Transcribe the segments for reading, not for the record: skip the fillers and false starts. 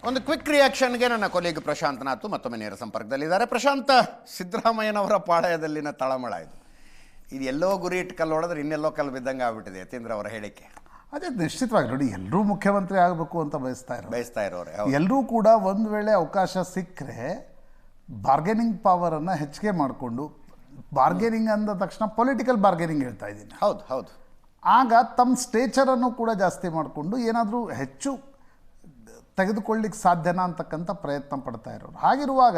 ಒಂದು ಕ್ವಿಕ್ ರಿಯಾಕ್ಷನ್ಗೆ ನನ್ನ ಕೊಲೀಗ್ ಪ್ರಶಾಂತ್ ನಾಥ್ ಮತ್ತೊಮ್ಮೆ ನೇರ ಸಂಪರ್ಕದಲ್ಲಿದ್ದಾರೆ. ಪ್ರಶಾಂತ್, ಸಿದ್ದರಾಮಯ್ಯನವರ ಪಾಳಯದಲ್ಲಿನ ತಳಮಳ ಇದು ಎಲ್ಲೋ ಗುರಿ ಇಟ್ಟು ಕಲ್ಲು ಹೊಡೆದ್ರೆ ಇನ್ನೆಲ್ಲೋ ಕಲ್ಲು ಬಿದ್ದಂಗೆ ಆಗ್ಬಿಟ್ಟಿದೆ ಯತೀಂದ್ರ ಅವರ ಹೇಳಿಕೆ. ಅದೇ ನಿಶ್ಚಿತವಾಗಿ ನೋಡಿ, ಎಲ್ಲರೂ ಮುಖ್ಯಮಂತ್ರಿ ಆಗಬೇಕು ಅಂತ ಬಯಸ್ತಾ ಇರೋರೆ ಎಲ್ಲರೂ ಕೂಡ ಒಂದು ವೇಳೆ ಅವಕಾಶ ಸಿಕ್ಕರೆ ಬಾರ್ಗೇನಿಂಗ್ ಪವರನ್ನು ಹೆಚ್ಚಿಗೆ ಮಾಡಿಕೊಂಡು, ಬಾರ್ಗೇನಿಂಗ್ ಅಂದ ತಕ್ಷಣ ಪೊಲಿಟಿಕಲ್ ಬಾರ್ಗೇನಿಂಗ್ ಹೇಳ್ತಾ ಇದ್ದೀನಿ, ಹೌದು ಆಗ ತಮ್ಮ ಸ್ಟೇಚರನ್ನು ಕೂಡ ಜಾಸ್ತಿ ಮಾಡಿಕೊಂಡು ಏನಾದರೂ ಹೆಚ್ಚು ತೆಗೆದುಕೊಳ್ಳಿಕ್ಕೆ ಸಾಧ್ಯನಾ ಅಂತಕ್ಕಂಥ ಪ್ರಯತ್ನ ಪಡ್ತಾ ಇರೋರು. ಹಾಗಿರುವಾಗ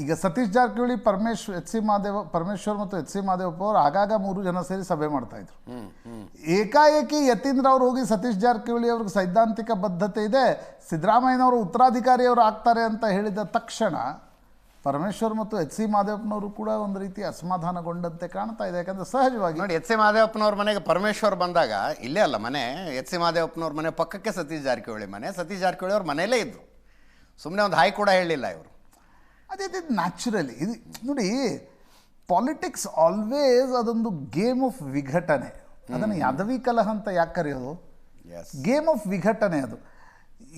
ಈಗ ಸತೀಶ್ ಜಾರಕಿಹೊಳಿ ಪರಮೇಶ್ವರ್ ಮತ್ತು ಎಚ್ ಸಿ ಮಾದೇವಪ್ಪ ಅವರು ಆಗಾಗ 3 ಜನ ಸೇರಿ ಸಭೆ ಮಾಡ್ತಾಯಿದ್ರು. ಏಕಾಏಕಿ ಯತೀಂದ್ರ ಅವರು ಹೋಗಿ ಸತೀಶ್ ಜಾರಕಿಹೊಳಿ ಅವ್ರಿಗೆ ಸೈದ್ಧಾಂತಿಕ ಬದ್ಧತೆ ಇದೆ, ಸಿದ್ದರಾಮಯ್ಯನವರು ಉತ್ತರಾಧಿಕಾರಿಯವರು ಆಗ್ತಾರೆ ಅಂತ ಹೇಳಿದ ತಕ್ಷಣ ಪರಮೇಶ್ವರ್ ಮತ್ತು ಎಚ್ ಸಿ ಮಾದೇವಪ್ಪನವರು ಕೂಡ ಒಂದು ರೀತಿ ಅಸಮಾಧಾನಗೊಂಡಂತೆ ಕಾಣ್ತಾ ಇದೆ. ಯಾಕಂದರೆ ಸಹಜವಾಗಿ ನೋಡಿ, ಎಚ್ ಸಿ ಮಾದೇವಪ್ಪನವ್ರ ಮನೆಗೆ ಪರಮೇಶ್ವರ್ ಬಂದಾಗ ಇಲ್ಲೇ ಅಲ್ಲ ಮನೆ, ಎಚ್ ಸಿ ಮಾದೇವಪ್ಪನವ್ರ ಮನೆ ಪಕ್ಕಕ್ಕೆ ಸತೀಶ್ ಜಾರಕಿಹೊಳಿ ಮನೆ. ಸತೀಶ್ ಜಾರಕಿಹೊಳಿ ಅವ್ರ ಮನೆಯಲ್ಲೇ ಇದ್ದರು, ಸುಮ್ಮನೆ ಒಂದು ಹಾಯ್ ಕೂಡ ಹೇಳಿಲ್ಲ ಇವರು. ಅದೇ ನ್ಯಾಚುರಲಿ ಇದು ನೋಡಿ, ಪಾಲಿಟಿಕ್ಸ್ ಆಲ್ವೇಸ್ ಅದೊಂದು ಗೇಮ್ ಆಫ್ ವಿಘಟನೆ. ಅದನ್ನು ಯಾದವಿ ಕಲಹ ಅಂತ ಯಾಕೆ ಕರೆಯೋದು? ಗೇಮ್ ಆಫ್ ವಿಘಟನೆ ಅದು.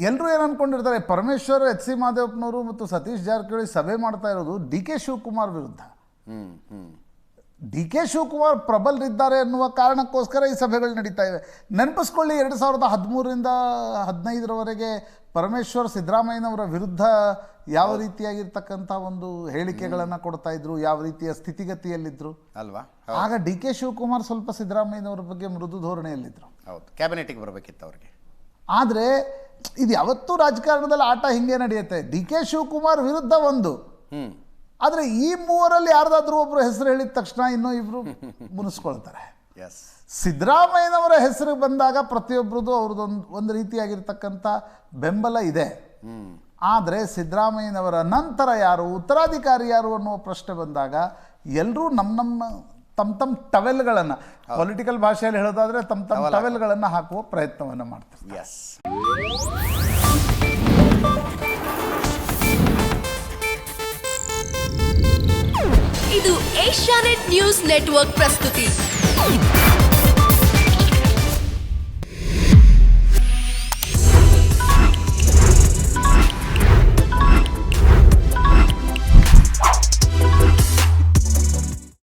ಎಲ್ಲರೂ ಏನು ಅಂದ್ಕೊಂಡಿರ್ತಾರೆ, ಪರಮೇಶ್ವರ್, ಎಚ್ ಸಿ ಮಾದೇವಪ್ಪನವರು ಮತ್ತು ಸತೀಶ್ ಜಾರಕಿಹೊಳಿ ಸಭೆ ಮಾಡ್ತಾ ಇರೋದು ಡಿ ಕೆ ಶಿವಕುಮಾರ್ ವಿರುದ್ಧ. ಡಿ ಕೆ ಶಿವಕುಮಾರ್ ಪ್ರಬಲರಿದ್ದಾರೆ ಅನ್ನುವ ಕಾರಣಕ್ಕೋಸ್ಕರ ಈ ಸಭೆಗಳು ನಡೀತಾ ಇವೆ. ನೆನಪಿಸ್ಕೊಳ್ಳಿ, 2013ರಿಂದ 2015ರವರೆಗೆ ಪರಮೇಶ್ವರ್ ಸಿದ್ದರಾಮಯ್ಯನವರ ವಿರುದ್ಧ ಯಾವ ರೀತಿಯಾಗಿರ್ತಕ್ಕಂಥ ಒಂದು ಹೇಳಿಕೆಗಳನ್ನು ಕೊಡ್ತಾ ಇದ್ರು, ಯಾವ ರೀತಿಯ ಸ್ಥಿತಿಗತಿಯಲ್ಲಿದ್ದರು ಅಲ್ವಾ? ಆಗ ಡಿ ಕೆ ಶಿವಕುಮಾರ್ ಸ್ವಲ್ಪ ಸಿದ್ದರಾಮಯ್ಯನವರ ಬಗ್ಗೆ ಮೃದು ಧೋರಣೆಯಲ್ಲಿದ್ದರು. ಹೌದು, ಕ್ಯಾಬಿನೆಟಿಗೆ ಬರಬೇಕಿತ್ತು ಅವ್ರಿಗೆ. ಆದರೆ ಇದು ಯಾವತ್ತೂ ರಾಜಕಾರಣದಲ್ಲಿ ಆಟ ಹಿಂಗೆ ನಡೆಯುತ್ತೆ. ಡಿ ಕೆ ಶಿವಕುಮಾರ್ ವಿರುದ್ಧ ಒಂದು, ಆದರೆ ಈ ಮೂವರಲ್ಲಿ ಯಾರ್ದಾದ್ರೂ ಒಬ್ಬರು ಹೆಸರು ಹೇಳಿದ ತಕ್ಷಣ ಇನ್ನೂ ಇಬ್ಬರು ಮುನಿಸ್ಕೊಳ್ತಾರೆ. ಸಿದ್ದರಾಮಯ್ಯನವರ ಹೆಸರು ಬಂದಾಗ ಪ್ರತಿಯೊಬ್ಬರದು ಒಂದು ರೀತಿಯಾಗಿರ್ತಕ್ಕಂಥ ಬೆಂಬಲ ಇದೆ. ಆದರೆ ಸಿದ್ದರಾಮಯ್ಯನವರ ನಂತರ ಯಾರು, ಉತ್ತರಾಧಿಕಾರಿ ಯಾರು ಅನ್ನುವ ಪ್ರಶ್ನೆ ಬಂದಾಗ ಎಲ್ಲರೂ ತಮ್ಮ ಟವೆಲ್ಗಳನ್ನು, ಪೊಲಿಟಿಕಲ್ ಭಾಷೆಯಲ್ಲಿ ಹೇಳೋದಾದರೆ ತಮ್ಮ ಟವೆಲ್ಗಳನ್ನು ಹಾಕುವ ಪ್ರಯತ್ನವನ್ನು ಮಾಡ್ತಾರೆ. ಇದು ಏಷ್ಯಾನೆಟ್ ನ್ಯೂಸ್ ನೆಟ್ವರ್ಕ್ ಪ್ರಸ್ತುತಿ.